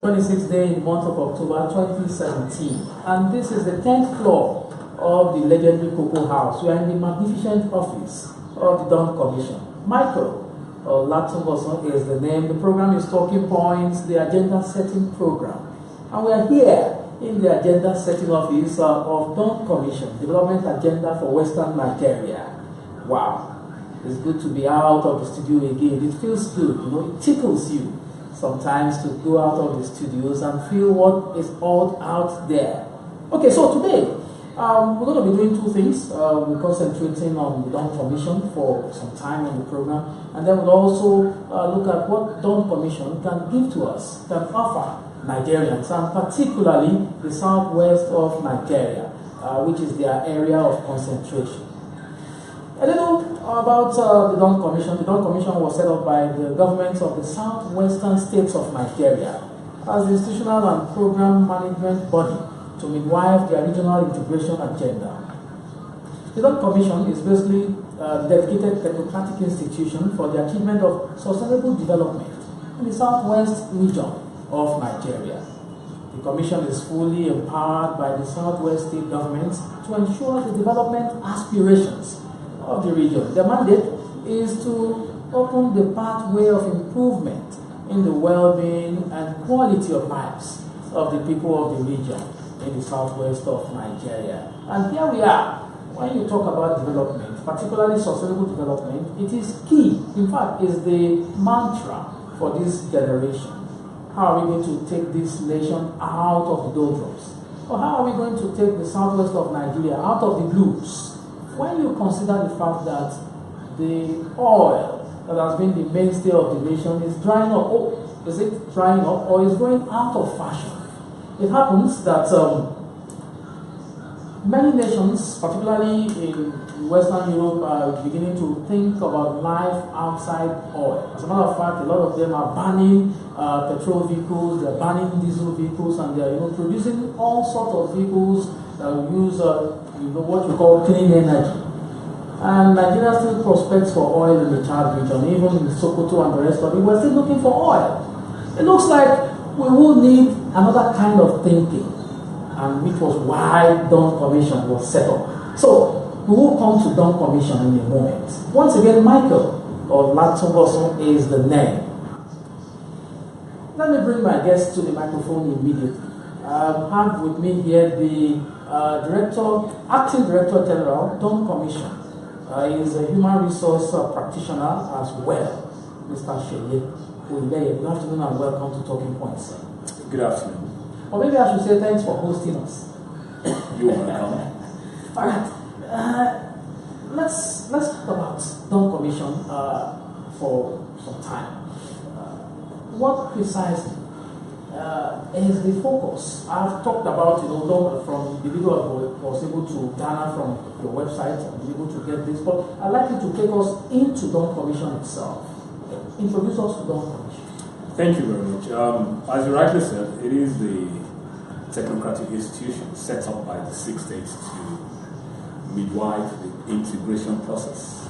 26th day in the month of October 2017. And this is the 10th floor of the legendary Cocoa House. We are in the magnificent office of the Dawn Commission. Michael Olatunbosun is the name. The program is Talking Points, the agenda setting program. And we are here in the agenda setting office of Dawn Commission, Development Agenda for Western Nigeria. Wow, it's good to be out of the studio again. It feels good, it tickles you sometimes to go out of the studios and feel what is all out there. Okay, so today we're going to be doing two things. We're concentrating on the Dawn Commission for some time on the program, and then we'll also look at what Dawn Commission can give to us, can offer Nigerians, and particularly the southwest of Nigeria, which is their area of concentration. I don't know about the Dawn Commission. The Dawn Commission was set up by the governments of the southwestern states of Nigeria as the institutional and program management body to midwife their regional integration agenda. The Dawn Commission is basically a dedicated technocratic institution for the achievement of sustainable development in the southwest region of Nigeria. The Commission is fully empowered by the southwest state governments to ensure the development aspirations of the region. The mandate is to open the pathway of improvement in the well-being and quality of lives of the people of the region in the southwest of Nigeria. And here we are. When you talk about development, particularly sustainable development, it is key. In fact, is the mantra for this generation. How are we going to take this nation out of the doldrums? Or how are we going to take the southwest of Nigeria out of the blues? When you consider the fact that the oil that has been the mainstay of the nation is drying up, is it drying up or is going out of fashion? It happens that many nations, particularly in Western Europe, are beginning to think about life outside oil. As a matter of fact, a lot of them are banning petrol vehicles, they're banning diesel vehicles, and they're producing all sorts of vehicles that use what we call clean energy. And Nigeria still prospects for oil in the Chad region, even in Sokoto and the rest of it. We're still looking for oil. It looks like we will need another kind of thinking, and which was why Dawn Commission was set up. So we will come to Dawn Commission in a moment. Once again, Michael Olatunbosun is the name. Let me bring my guest to the microphone immediately. I have with me here the Acting Director General, Dawn Commission. He is a human resource practitioner as well, Mr. Seye Oyeleye. Good afternoon and welcome to Talking Points. Good afternoon. Or maybe I should say thanks for hosting us. You're welcome. All right. Let's talk about Dawn Commission for some time. What precisely is the focus? I've talked about from the video I was able to garner from your website and be able to get this, but I'd like you to take us into Dawn Commission itself. Introduce us to Dawn Commission. Thank you very much. As you rightly said, it is the technocratic institution set up by the 6 states to midwife the integration process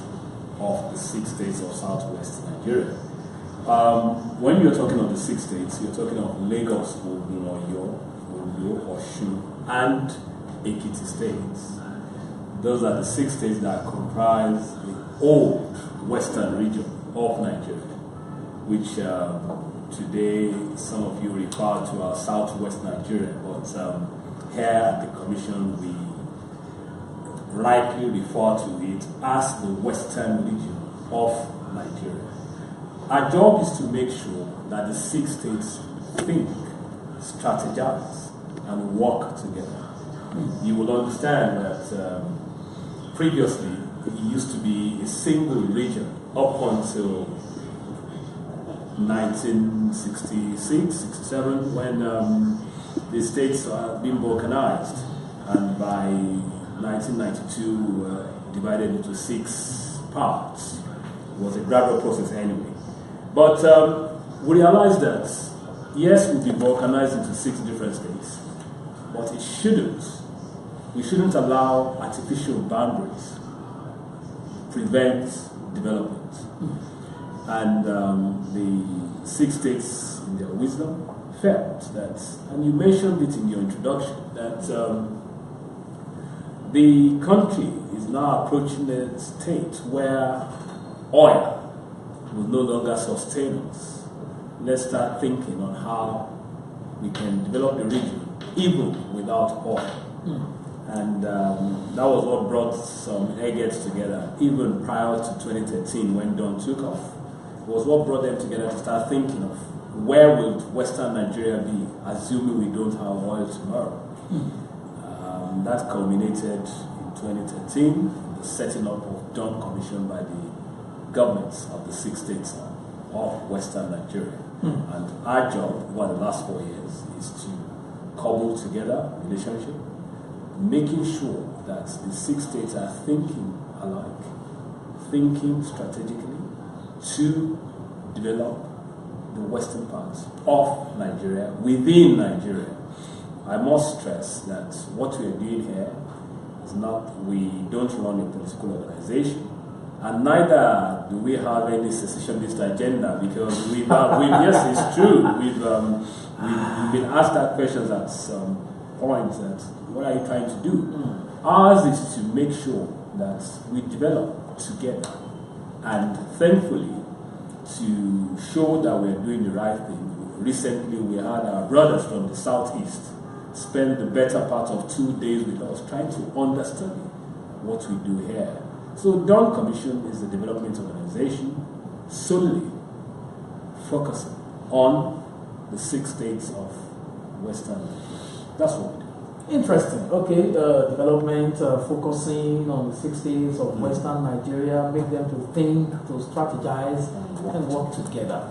of the 6 states of Southwest Nigeria. When you're talking of the 6 states, you're talking of Lagos, Oyo, Osun, and Ekiti states. Those are the 6 states that comprise the old western region of Nigeria, which today some of you refer to as Southwest Nigeria, but here at the Commission we rightly refer to it as the western region of Nigeria. Our job is to make sure that the 6 states think, strategize, and work together. You will understand that previously it used to be a single region up until 1966, 67, when the states had been balkanized, and by 1992 divided into 6 parts. It was a gradual process anyway. But we realized that, yes, we'll be balkanized into 6 different states, but it shouldn't. We shouldn't allow artificial boundaries prevent development. And the 6 states, in their wisdom, felt that, and you mentioned it in your introduction, that the country is now approaching a state where oil will no longer sustain us. Let's start thinking on how we can develop the region even without oil. And that was what brought some eggheads together, even prior to 2013 when Don took off. It was what brought them together to start thinking of where will Western Nigeria be, assuming we don't have oil tomorrow. That culminated in 2013, the setting up of Dawn Commission by the governments of the 6 states of Western Nigeria. And our job over the last 4 years is to cobble together relationship, making sure that the 6 states are thinking alike, thinking strategically to develop the western parts of Nigeria within Nigeria. I must stress that what we are doing here is not, we don't run a political organization, and neither do we have any secessionist agenda, because yes, it's true, we've been asked that questions at some point, that what are you trying to do? Ours is to make sure that we develop together, and thankfully to show that we're doing the right thing. Recently we had our brothers from the southeast spend the better part of 2 days with us trying to understand what we do here. So Dawn Commission is a development organization solely focusing on the 6 states of Western Nigeria. That's what we do. Interesting. Okay, development focusing on the 6 states of Western Nigeria, make them to think, to strategize, and work together.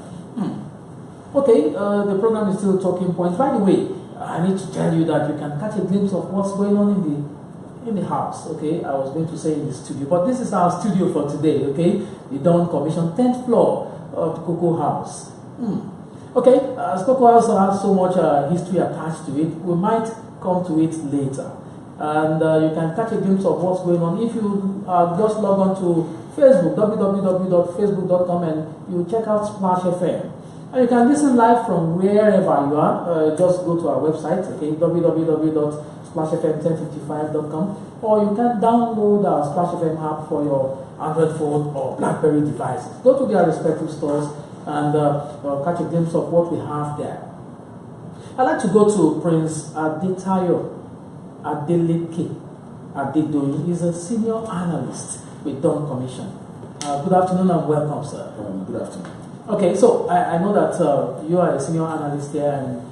Okay, the program is still talking points. By the way, I need to tell you that you can catch a glimpse of what's going on in the house. Okay, I was going to say in the studio, but this is our studio for today. Okay, the Dawn Commission, 10th floor of the Cocoa House. Okay, as Cocoa House has so much history attached to it, we might come to it later, and you can catch a glimpse of what's going on if you just log on to Facebook, www.facebook.com, and you check out SplashFM. And you can listen live from wherever you are. Just go to our website, okay, www.splashfm1055.com, or you can download our SplashFM app for your Android phone or BlackBerry devices. Go to their respective stores and catch a glimpse of what we have there. I'd like to go to Prince Adetayo, Adeleke-Adedoyin. He's a senior analyst with Dawn Commission. Good afternoon and welcome, sir. Good afternoon. Okay, so I know that you are a senior analyst here, and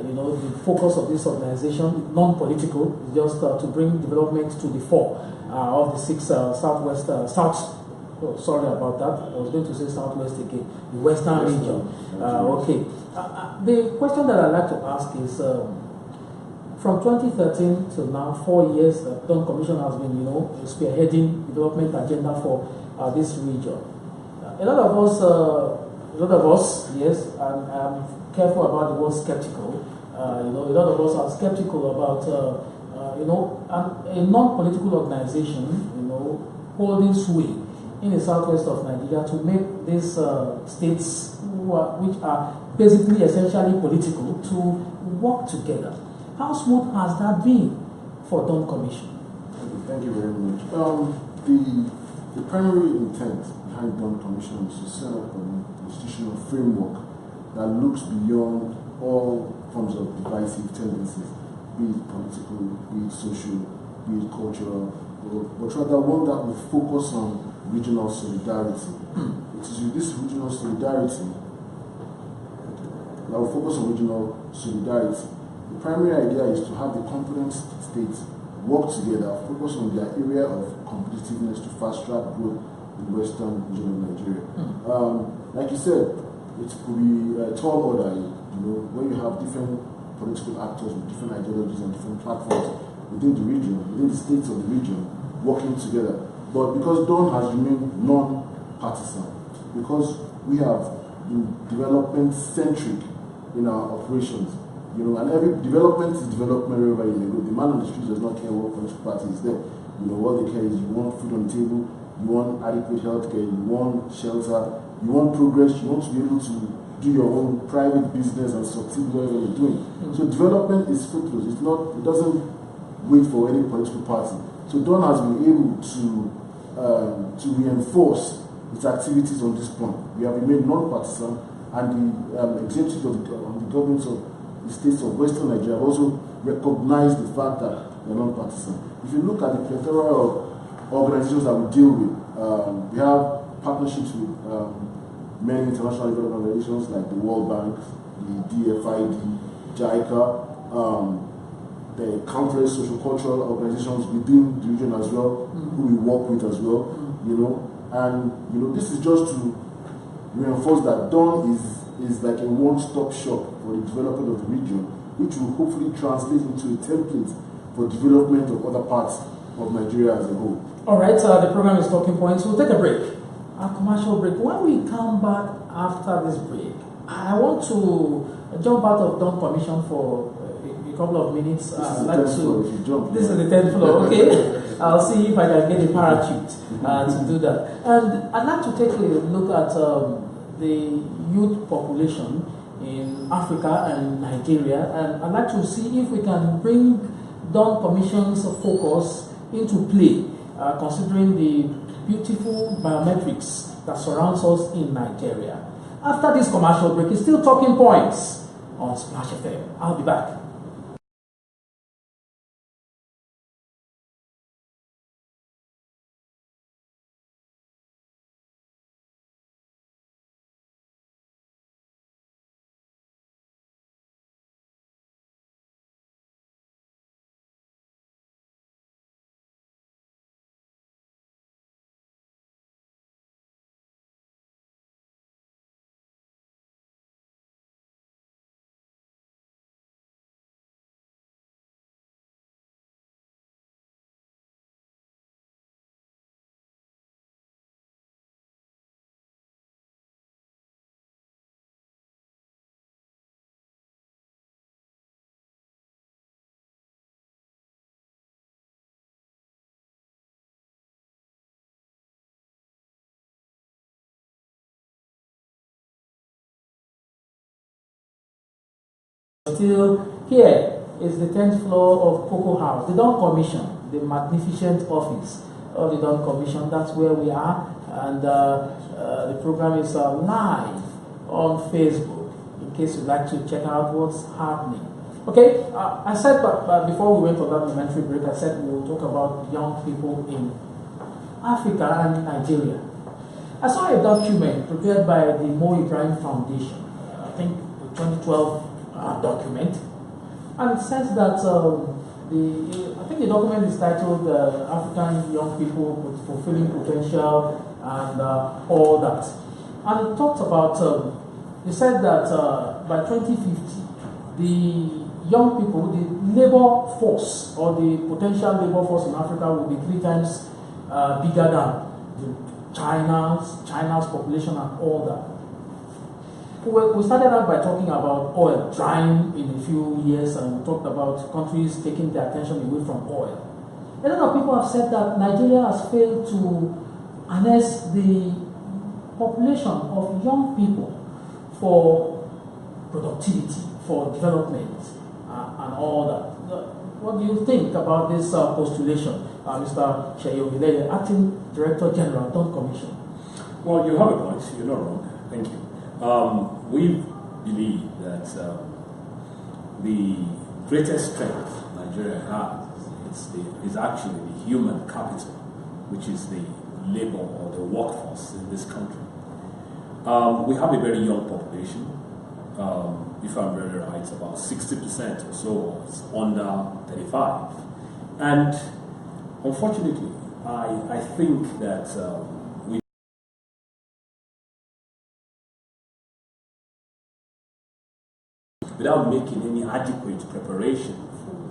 you know the focus of this organization, non-political, is just to bring development to the fore of the 6 southwest, sorry about that. I was going to say southwest again, the western region. Okay. The question that I'd like to ask is, from 2013 to now, 4 years, the Dawn Commission has been, you know, spearheading development agenda for this region. A lot of us, yes, and I'm careful about the word skeptical. You know, a lot of us are skeptical about, you know, a non-political organization, you know, holding sway in the southwest of Nigeria to make these states, which are basically essentially political, to work together. How smooth has that been for Dawn Commission? Thank you very much. The primary intent behind Dawn Commission is to set up an institutional framework that looks beyond all forms of divisive tendencies, be it political, be it social, be it cultural, but rather one that will focus on regional solidarity. It is with this regional solidarity that will focus on regional solidarity. The primary idea is to have the competent states work together, focus on their area of competitiveness to fast-track growth in the western region of Nigeria. Like you said, it could be a tall order, you know, when you have different political actors with different ideologies and different platforms within the region, within the states of the region, working together. But because Dawn has remained non-partisan, because we have been development-centric in our operations, you know, and every development is development wherever you go. The man on the street does not care what political party is there. You know, what they care is you want food on the table, you want adequate health care, you want shelter, you want progress, you want to be able to do your own private business and succeed whatever you're doing. So development is fruitless. It doesn't wait for any political party. So Don has been able to reinforce its activities on this point. We have remained non-partisan, and the executives of the governments of the states of Western Nigeria have also recognized the fact that they're non-partisan. If you look at the plethora of organizations that we deal with, we have partnerships with many international development organizations like the World Bank, the DFID, JICA, the countless social cultural organizations within the region as well, who we work with as well, and this is just to reinforce that Dawn is like a one-stop shop for the development of the region, which will hopefully translate into a template for development of other parts of Nigeria as a whole. All right, the program is Talking Points. We'll take a break, a commercial break. When we come back after this break, I want to jump out of Dawn Commission for a couple of minutes. This is the 10th floor, okay? I'll see if I can get a parachute to do that. And I'd like to take a look at the youth population in Africa and Nigeria, and I'd like to see if we can bring Dawn Commission's focus into play, considering the beautiful biometrics that surrounds us in Nigeria. After this commercial break, it's still Talking Points on SplashFM. I'll be back. Still here is the 10th floor of Cocoa House, the Dawn Commission, the magnificent office of the Dawn Commission. That's where we are, and the program is live on Facebook, in case you'd like to check out what's happening. Okay, I said before we went on that momentary break, I said we'll talk about young people in Africa and Nigeria. I saw a document prepared by the Mo Ibrahim Foundation, I think the 2012 document, and it says that I think the document is titled African Young People Fulfilling Potential and all that. And it talks about, it said that by 2050, the young people, the labor force or the potential labor force in Africa will be 3 times bigger than China's population and all that. We started out by talking about oil drying in a few years, and we talked about countries taking their attention away from oil. A lot of people have said that Nigeria has failed to harness the population of young people for productivity, for development, and all that. What do you think about this postulation, Mr. Seye Oyeleye, Acting Director General, Dawn Commission? Well, you have a point. You're not wrong. Thank you. We believe that the greatest strength Nigeria has is actually the human capital, which is the labor or the workforce in this country. We have a very young population. If I'm very right, about 60% or so is under 35. And unfortunately, I think that without making any adequate preparation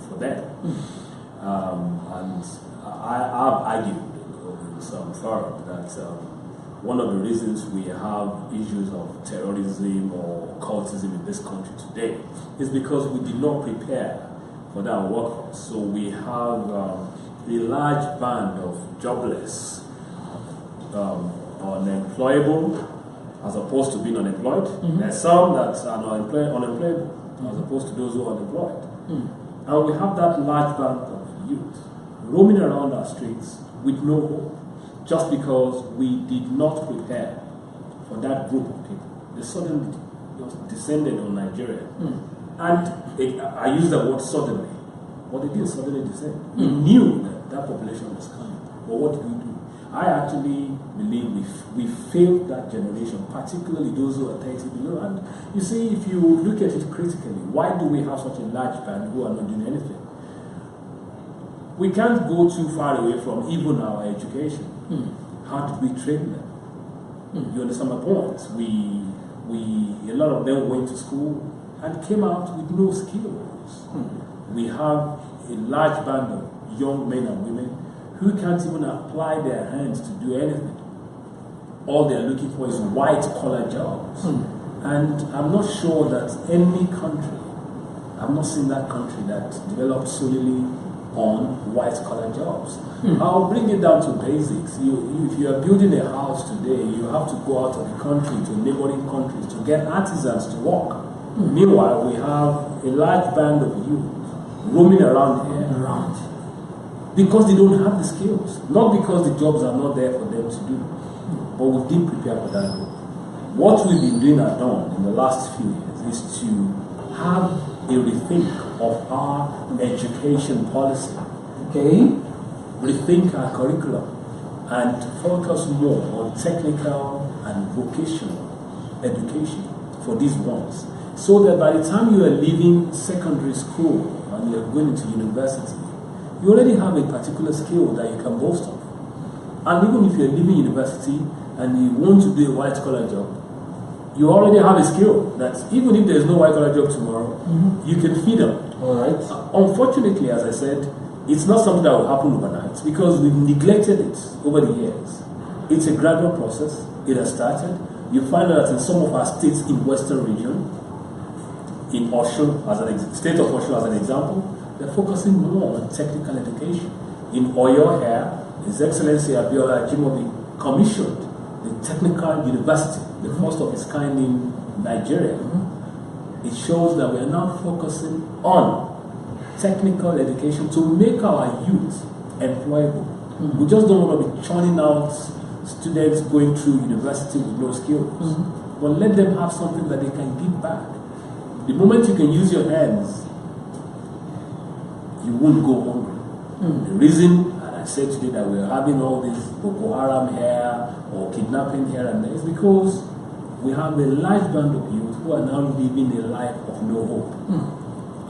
for them. And I've argued in some forum that one of the reasons we have issues of terrorism or cultism in this country today is because we did not prepare for that workforce. So we have a large band of jobless, unemployable, as opposed to being unemployed. There's some that are unemployed as opposed to those who are unemployed. And we have that large band of youth roaming around our streets with no hope, just because we did not prepare for that group of people. They suddenly just descended on Nigeria. And I use the word suddenly. What they did suddenly descend. We knew that population was coming. But what did we do? I actually believe we failed that generation, particularly those who are 30 below. And you see, if you look at it critically, why do we have such a large band who are not doing anything? We can't go too far away from even our education. How did we train them? You understand my point? A lot of them went to school and came out with no skills. We have a large band of young men and women who can't even apply their hands to do anything. All they're looking for is white-collar jobs. And I'm not sure that any country, I've not seen that country that developed solely on white-collar jobs. I'll bring it down to basics. If you are building a house today, you have to go out of the country to neighboring countries to get artisans to work. Meanwhile, we have a large band of youth roaming around here. Because they don't have the skills. Not because the jobs are not there for them to do. But we didn't prepare for that. What we've been doing at Dawn in the last few years is to have a rethink of our education policy. Rethink our curriculum and focus more on technical and vocational education for these ones. So that by the time you are leaving secondary school and you are going into university, you already have a particular skill that you can boast of. And even if you're leaving university and you want to do a white-collar job, you already have a skill that even if there's no white-collar job tomorrow, you can feed them. Unfortunately, as I said, it's not something that will happen overnight because we've neglected it over the years. It's a gradual process. It has started. You find out that in some of our states in Western region, in Osun, state of Osun as an example, they're focusing more on technical education. In Oyo here, His Excellency Abiola Ajimobi commissioned the Technical University, the first of its kind in Nigeria. It shows that we are now focusing on technical education to make our youth employable. We just don't want to be churning out students going through university with no skills. But let them have something that they can give back. The moment you can use your hands, you won't go hungry. The reason, and I said today, that we're having all this Boko Haram here or kidnapping here and there is because we have a large band of youth who are now living a life of no hope.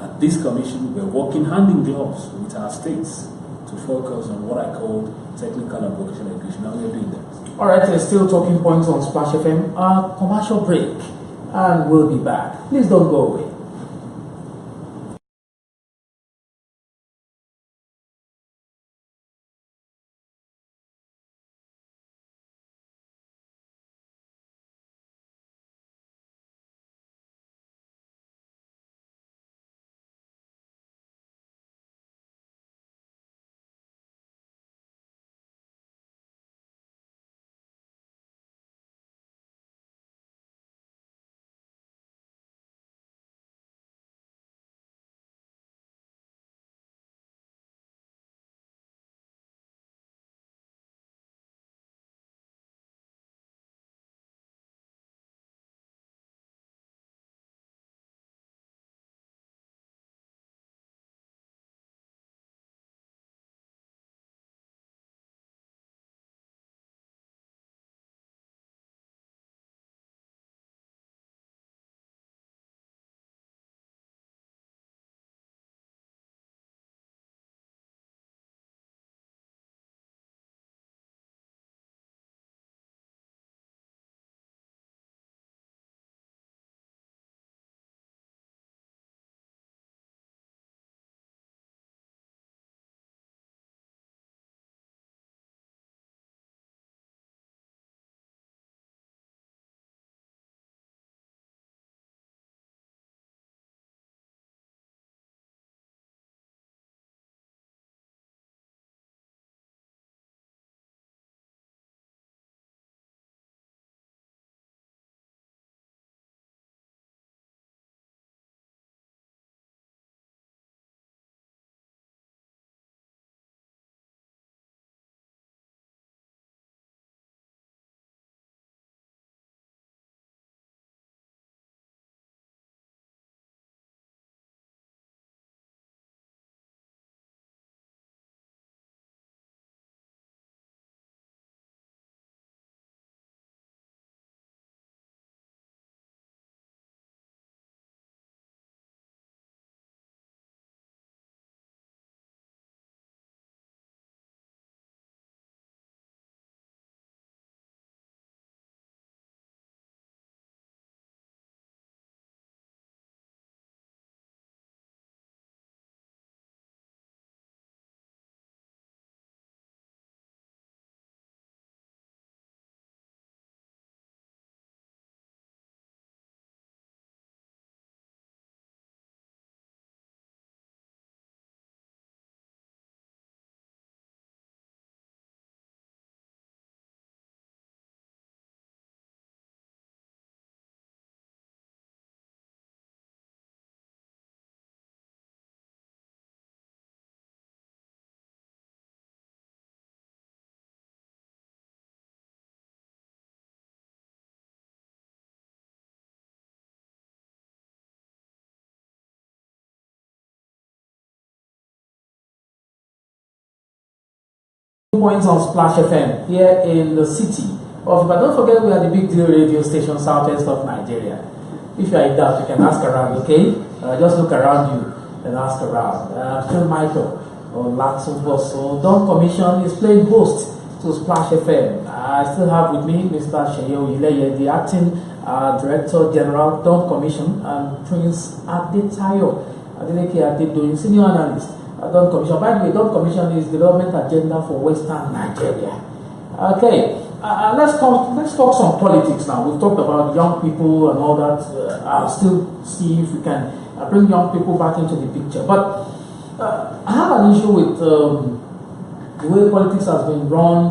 At this commission, we're working hand in gloves with our states to focus on what I call technical and vocational education. Now we're doing that. All right, still talking points on Splash FM. Commercial break, and we'll be back. Please don't go away. Points on SplashFM here in the city of Ibadan. Don't forget we are the big deal radio station southwest of Nigeria. If you are in doubt, you can ask around, okay? Just look around you and ask around. Still Michael Olatunbosun, Dawn Commission is playing host to SplashFM. I still have with me Mr. Seye Oyeleye, the acting Director General, Dawn Commission, and Prince Adetayo, Adeleke-Adedoyin, Senior Analyst. Dawn Commission. By the way, Dawn Commission is development agenda for Western Nigeria. Okay, let's talk some politics now. We've talked about young people and all that. I'll still see if we can bring young people back into the picture. But I have an issue with the way politics has been run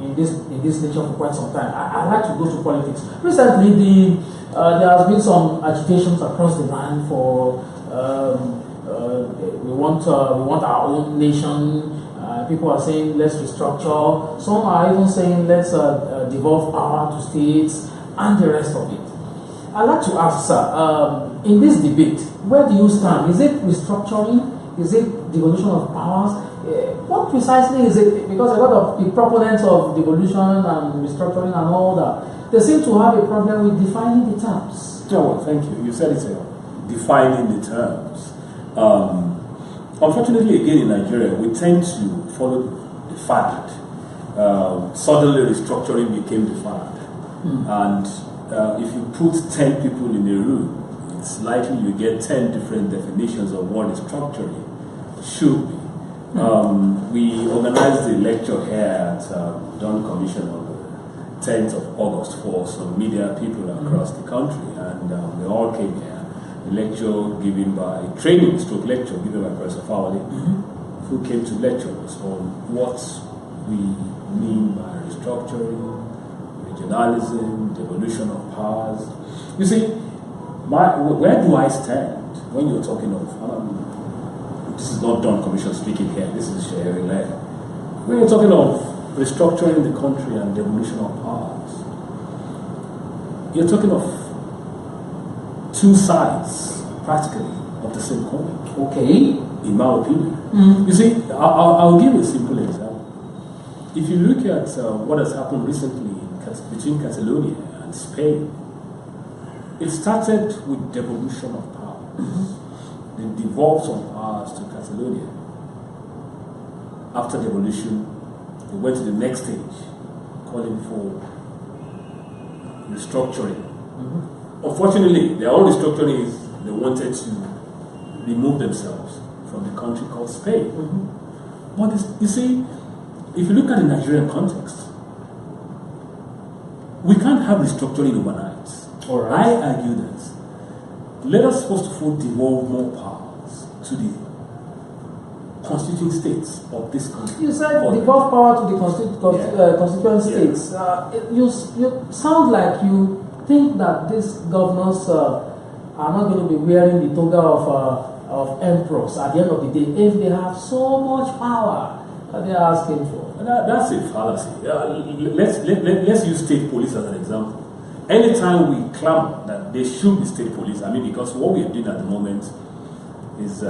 in this nation for quite some time. I like to go to politics. Recently, there has been some agitations across the land for. We want our own nation. People are saying let's restructure. Some are even saying let's devolve power to states and the rest of it. I'd like to ask, sir, in this debate, where do you stand? Is it restructuring? Is it devolution of powers? What precisely is it? Because a lot of the proponents of devolution and restructuring and all that, they seem to have a problem with defining the terms. Yeah, well, thank you. You said it, defining the terms. Unfortunately, again in Nigeria, we tend to follow the fad. Suddenly, restructuring became the fad. And if you put 10 people in a room, it's likely you get 10 different definitions of what restructuring should be. We organized a lecture here at Dawn Commission on the 10th of August for some media people across the country, and they all came here. A lecture given by, lecture given by Professor Fawali, who came to lecture us on what we mean by restructuring, regionalism, devolution of powers. You see, where do I stand when you're talking of, this is not Dawn Commission speaking here, this is Seye Oyeleye. When you're talking of restructuring the country and devolution of powers, you're talking of two sides, practically, of the same coin. Okay. In my opinion. You see, I'll give you a simple example. If you look at what has happened recently between Catalonia and Spain, it started with devolution of powers. They devolved some powers to Catalonia. After devolution, they went to the next stage, calling for restructuring. Unfortunately, their own restructuring is they wanted to remove themselves from the country called Spain. But you see, if you look at the Nigerian context, we can't have restructuring overnight. All right. I argue that let us first of all devolve more powers to the constituting states of this country. You said devolve power to the constituent states. You sound like you think that these governors are not going to be wearing the toga of emperors at the end of the day if they have so much power that they are asking for. That's a fallacy. Let's use state police as an example. Anytime we clamor that there should be state police, because what we are doing at the moment is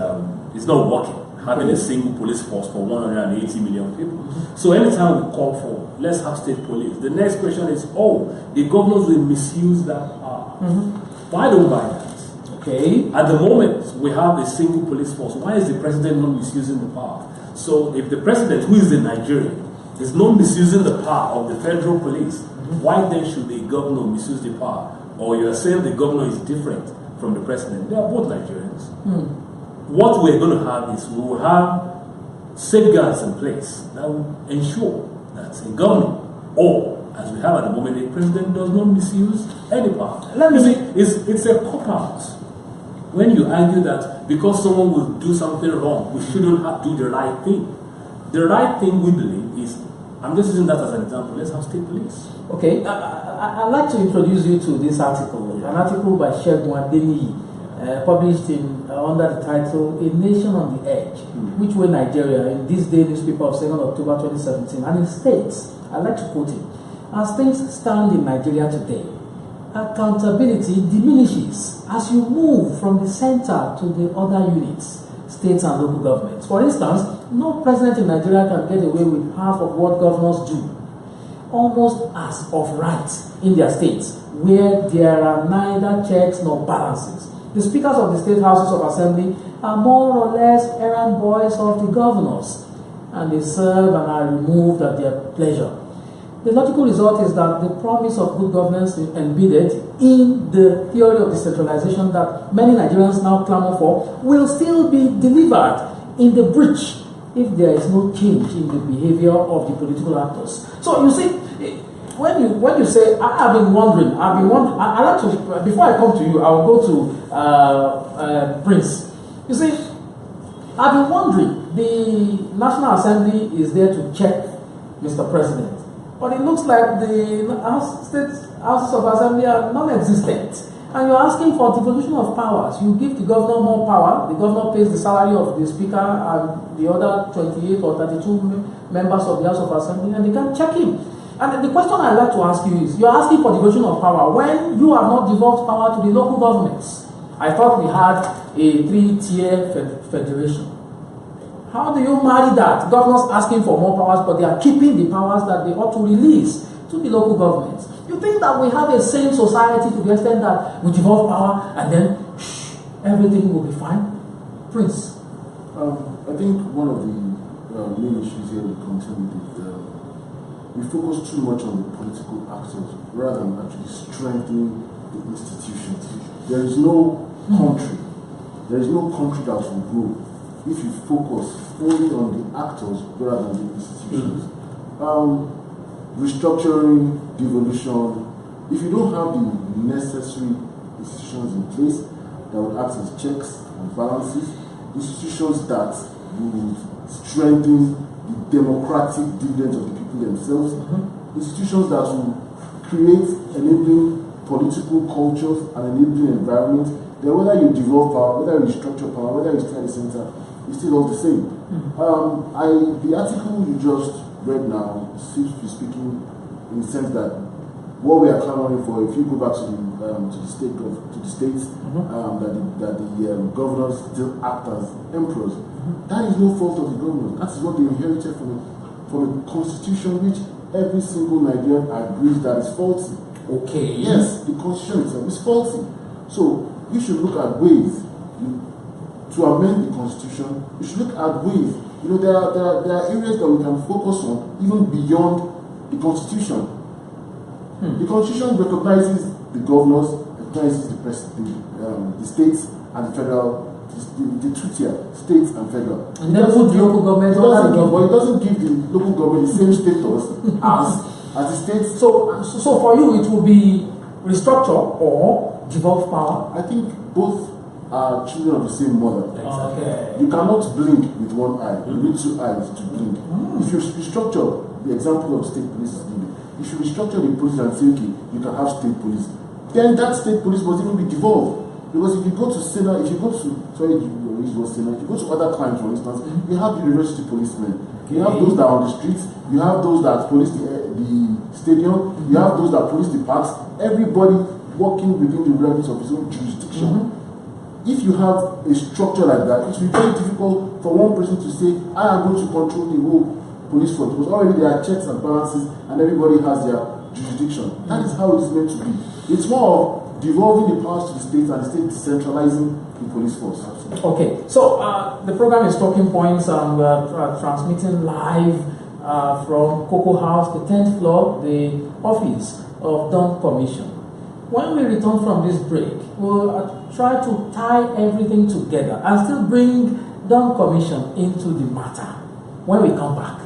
not working. Having a single police force for 180 million people. So anytime we call for, let's have state police, the next question is, the governors will misuse that power. Why don't we buy that? Okay. At the moment, we have a single police force. Why is the president not misusing the power? So if the president, who is in Nigeria, is not misusing the power of the federal police, why then should the governor misuse the power? Or you're saying the governor is different from the president? They are both Nigerians. What we're going to have is we will have safeguards in place that will ensure that a governor, or as we have at the moment, a president does not misuse any power. It's a cop-out when you argue that because someone will do something wrong, we shouldn't do the right thing. The right thing we believe is, I'm just using that as an example, let's have state police. Okay, I'd like to introduce you to this article, an article by Segun Adeniyi, published under the title "A Nation on the Edge," which way Nigeria, in this day newspaper of 2nd October 2017, and it states, I'd like to quote it, as things stand in Nigeria today, accountability diminishes as you move from the center to the other units. states and local governments. For instance, no president in Nigeria can get away with half of what governors do, almost as of right in their states, where there are neither checks nor balances. The speakers of the state houses of assembly are more or less errand boys of the governors, and they serve and are removed at their pleasure. The logical result is that the promise of good governance embedded in the theory of decentralization that many Nigerians now clamor for will still be delivered in the breach if there is no change in the behavior of the political actors. So you see, when you say, I've been wondering, I like to, before I come to you, I will go to Prince. You see, I've been wondering, the National Assembly is there to check Mr. President. But it looks like the state houses of assembly are non-existent. And you're asking for devolution of powers. You give the governor more power. The governor pays the salary of the speaker and the other 28 or 32 members of the House of Assembly, and they can check him. And the question I'd like to ask you is, you're asking for devolution of power when you have not devolved power to the local governments. I thought we had a 3-tier federation. How do you marry that? Governors asking for more powers, but they are keeping the powers that they ought to release to the local governments. You think that we have a sane society to the extent that we devolve power and then everything will be fine? Prince? I think one of the main issues here we continue with we focus too much on the political actors rather than actually strengthening the institutions. There is no country that will grow if you focus only on the actors rather than the institutions. Restructuring, devolution, if you don't have the necessary institutions in place that would act as checks and balances, institutions that would strengthen the democratic dividends of the people themselves, institutions that will create enabling political cultures and enabling environment, then whether you devolve power, whether you restructure power, whether you stay at the center, it's still all the same. The article you just read now seems to be speaking in the sense that what we are clamoring for, if you go back to the states, that the governors still act as emperors. That is no fault of the governors. That is what they inherited from a constitution which every single Nigerian agrees that is faulty. Okay. Yes, the constitution itself is faulty. So we should look at ways to amend the constitution. We should look at ways. There are areas that we can focus on even beyond the constitution. The constitution recognizes the governors, recognizes the president, the states and the federal, the two-tier, states and federal. And then put the local government on the but it doesn't give the local government the same status as the states. So for you, it will be restructure or devolve power? I think both are children of the same mother. Okay. You cannot blink with one eye. You need two eyes to blink. If you restructure, the example of state police is given. If you restructure the police and say, okay, you can have state police, then that state police must even be devolved. Because if you go to Senate, if you go to other climes, for instance, you have the university policemen. You have those that are on the streets. You have those that police the stadium. You have those that police the parks. Everybody working within the realms of his own jurisdiction. If you have a structure like that, it will be very difficult for one person to say, I am going to control the whole police force. Because already there are checks and balances and everybody has their jurisdiction. That is how it is meant to be. It's more of devolving the powers to the states and the state decentralizing the police force. Okay, so the program is Talking Points and we're transmitting live from Cocoa House, the 10th floor, the office of Dawn Commission. When we return from this break, we'll try to tie everything together and still bring Dawn Commission into the matter when we come back.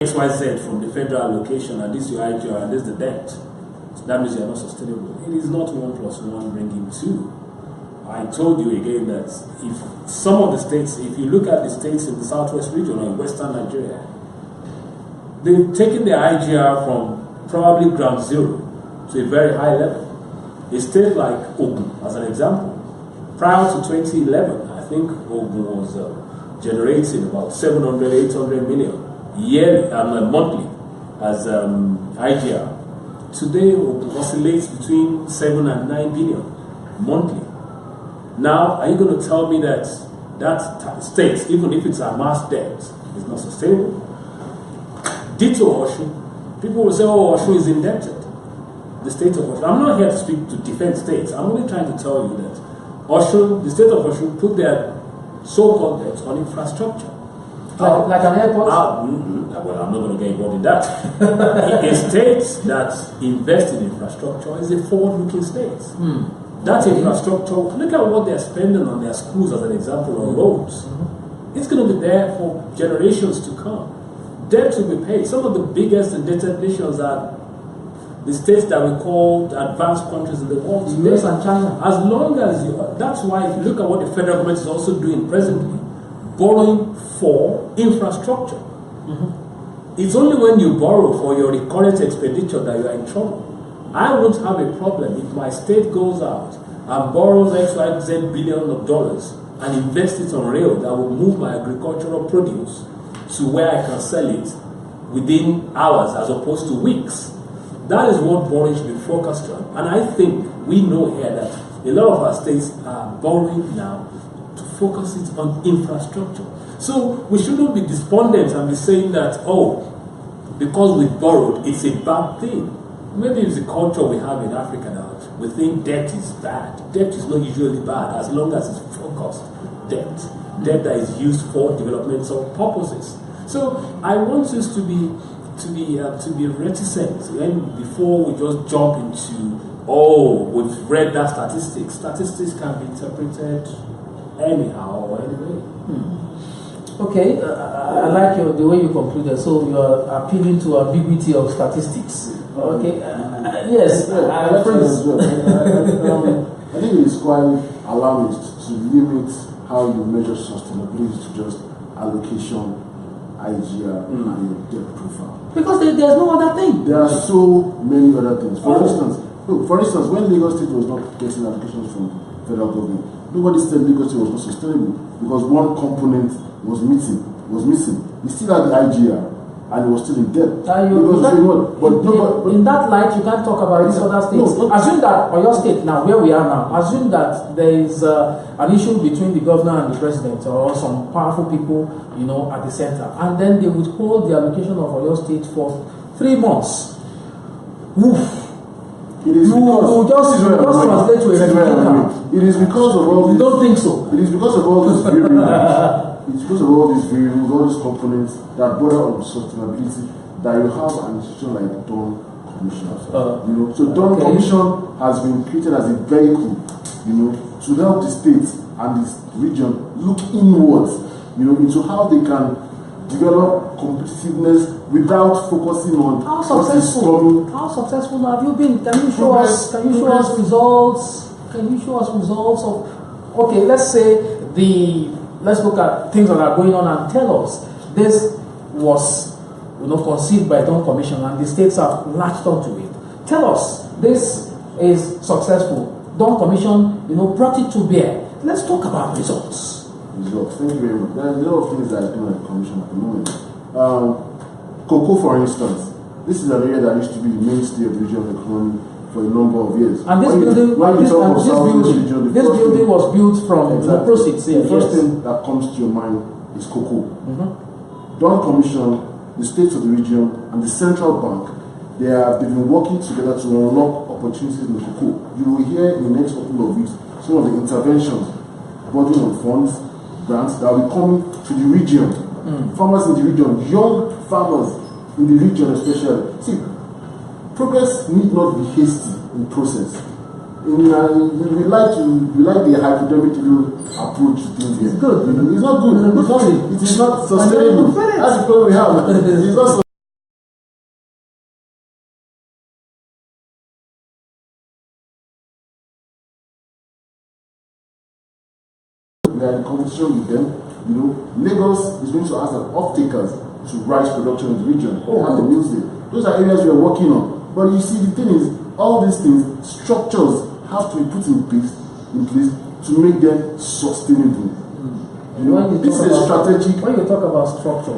XYZ from the federal allocation, and this your IGR, and this the debt. So that means you are not sustainable. It is not 1 + 1 bringing 2. I told you again that if some of the states, if you look at the states in the southwest region or in western Nigeria, they've taken their IGR from probably ground zero to a very high level. A state like Ogun, as an example, prior to 2011, I think Ogun was generating about 700, 800 million yearly and monthly as IGR. Today, Ogun oscillates between 7 and 9 billion monthly. Now, are you going to tell me that state, even if it's a mass debt, is not sustainable? Ditto Osun. People will say, oh, Osun is indebted. The state of Osun. I'm not here to speak to defend states. I'm only trying to tell you that Osun, the state of Osun, put their so-called debts on infrastructure. Like an airport? Well, I'm not going to get involved in that. A state that invests in infrastructure is a forward-looking state. That infrastructure, look at what they're spending on their schools as an example, on roads. It's going to be there for generations to come. Debt will be paid. Some of the biggest indebted nations are the states that we call advanced countries in the world. The US and China. As long as that's why if you look at what the federal government is also doing presently, borrowing for infrastructure. It's only when you borrow for your recurrent expenditure that you are in trouble. I won't have a problem if my state goes out and borrows XYZ billion of dollars and invests it on rail that will move my agricultural produce to where I can sell it within hours as opposed to weeks. That is what borrowing should be focused on. And I think we know here that a lot of our states are borrowing now to focus it on infrastructure. So we shouldn't be despondent and be saying that, oh, because we borrowed, it's a bad thing. Maybe it's the culture we have in Africa now. We think debt is bad. Debt is not usually bad as long as it's focused debt. Debt that is used for developmental purposes. So I want us to be reticent before we just jump into, oh, we've read that statistics. Statistics can be interpreted anyhow or anyway. Okay, I like the way you concluded. So you are appealing to ambiguity of statistics. Okay, yes. I think it's quite alarmist to limit how you measure sustainability to just allocation, IGR, and your debt profile. Because there's no other thing. There are so many other things. For instance, when Lagos State was not getting allocations from federal government, nobody said Lagos State was not sustainable because one component was missing. He still had the IGR and he was still in debt. In that light, you can't talk about these other states. Assume that, or your state now, where we are now, assume that there is an issue between the governor and the president or some powerful people, at the center, and then they would hold the allocation of your state for 3 months. Oof. It is because of all. You don't think so? It is because of all these variables. It's because of all these variables, all these components that border on sustainability that you have an institution like Dawn Commission. So Dawn Commission has been created as a vehicle, to help the states and this region look inwards, into how they can develop competitiveness without focusing on how successful have you been? Can you show us results? Can you show us results of? Okay, let's look at things that are going on and tell us this was conceived by Dawn Commission and the states have latched onto it. Tell us this is successful. Dawn Commission, brought it to bear. Let's talk about results. Thank you very much. There are a lot of things that are doing at the commission at the moment. Cocoa, for instance, this is an area that used to be the mainstay of the regional economy for a number of years. And this building was built from proceeds. The first thing that comes to your mind is cocoa. Dawn Commission, the states of the region, and the central bank, they've been working together to unlock opportunities in cocoa. You will hear in the next couple of weeks some of the interventions, body on funds, grants that will be coming to the region. Farmers in the region, young farmers in the region especially. See, progress need not be hasty in process. We like the hypodermic approach to things. It's good. It's not good. It is not sustainable. That's the problem we have. It's not we are in competition with them. You know, Lagos is going to ask the off-takers to rice production in the region. They have the mills there. Those are areas we are working on. But you see, the thing is, all these things, structures have to be put in place to make them sustainable. You know, this is a strategic. When you talk about structure,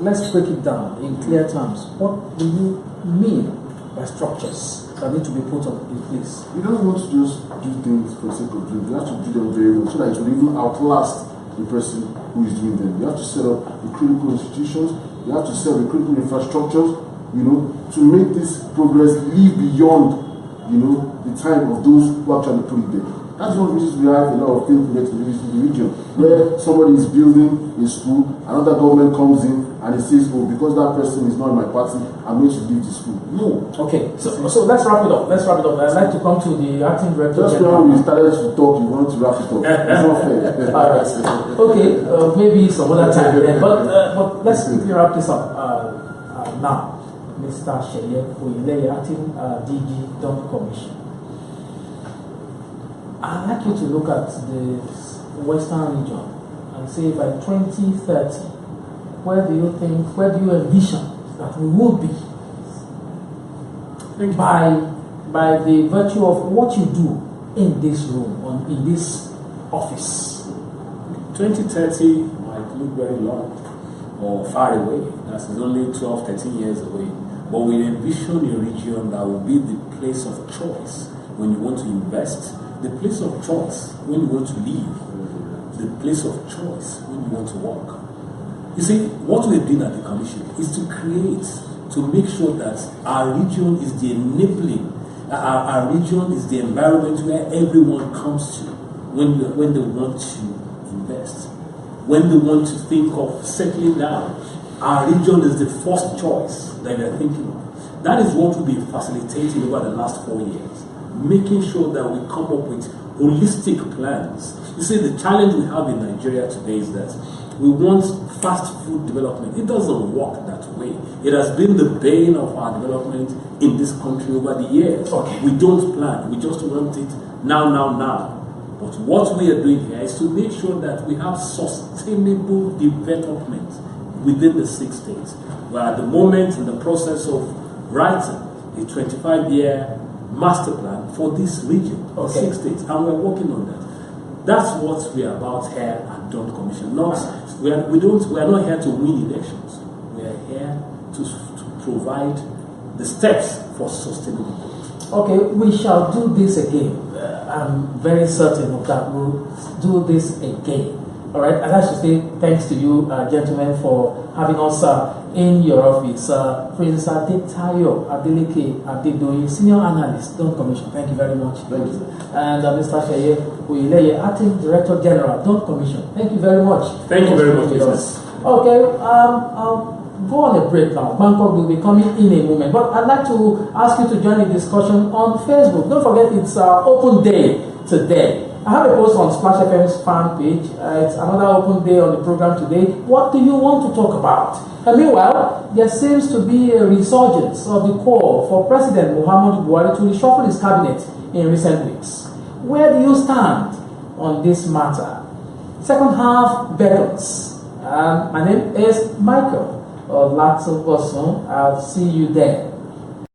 let's break it down in clear terms. What do you mean by structures that need to be put in place? You don't want to just do things for the sake of doing. You have to do them very well so that it will even outlast the person who is doing them. You have to set up the critical institutions. You have to set up the critical infrastructures. You know, to make this progress live beyond, you know, the time of those who actually put it there. That's one of the reasons we have a lot of failed projects in the region, where somebody is building a school, another government comes in and it says, oh, because that person is not in my party, I'm going to leave the school. No. Okay, so let's wrap it up. I'd like to come to the acting director. Just when we started to talk, you want to wrap it up. It's not fair. All right. Okay, maybe some other time then. But let's quickly wrap this up now. Mr. Seye Oyeleye, acting DG Dawn Commission. I'd like you to look at the Western region and say by 2030, where do you envision that we will be by the virtue of what you do in this room, in this office? 2030 might look very long or far away. That's only 12, 13 years away. But we envision a region that will be the place of choice when you want to invest, the place of choice when you want to live, the place of choice when you want to work. You see, what we've done at the Commission is to make sure that our region is the enabling, our region is the environment where everyone comes to when they want to invest, when they want to think of settling down. Our region is the first choice that they're thinking of. That is what we've been facilitating over the last 4 years, making sure that we come up with holistic plans. You see, the challenge we have in Nigeria today is that we want fast food development. It doesn't work that way. It has been the bane of our development in this country over the years. Okay. We don't plan. We just want it now. But what we are doing here is to make sure that we have sustainable development within the 6 states. We're at the moment in the process of writing a 25-year master plan for this region, for 6 states, and we're working on that. That's what we are about here at Dawn Commission. We are not here to win elections. We are here to provide the steps for sustainable growth. Okay, we shall do this again. I'm very certain of that. We'll do this again. All right, I'd like to say thanks to you, gentlemen, for having us in your office. Prince Adetayo, Adeleke-Adedoyin, Senior Analyst, Dawn Commission. Thank you very much. Thank you. And Mr. Seye Oyeleye, Acting Director General, Dawn Commission. Thank you very much. Thank you very much, business. Okay, I'll go on a break now. Bangkok will be coming in a moment. But I'd like to ask you to join the discussion on Facebook. Don't forget, it's open day today. I have a post on SplashFM's fan page. It's another open day on the program today. What do you want to talk about? And meanwhile, there seems to be a resurgence of the call for President Muhammadu Buhari to reshuffle his cabinet in recent weeks. Where do you stand on this matter? Second half beckons. My name is Michael Olatunbosun. I'll see you there.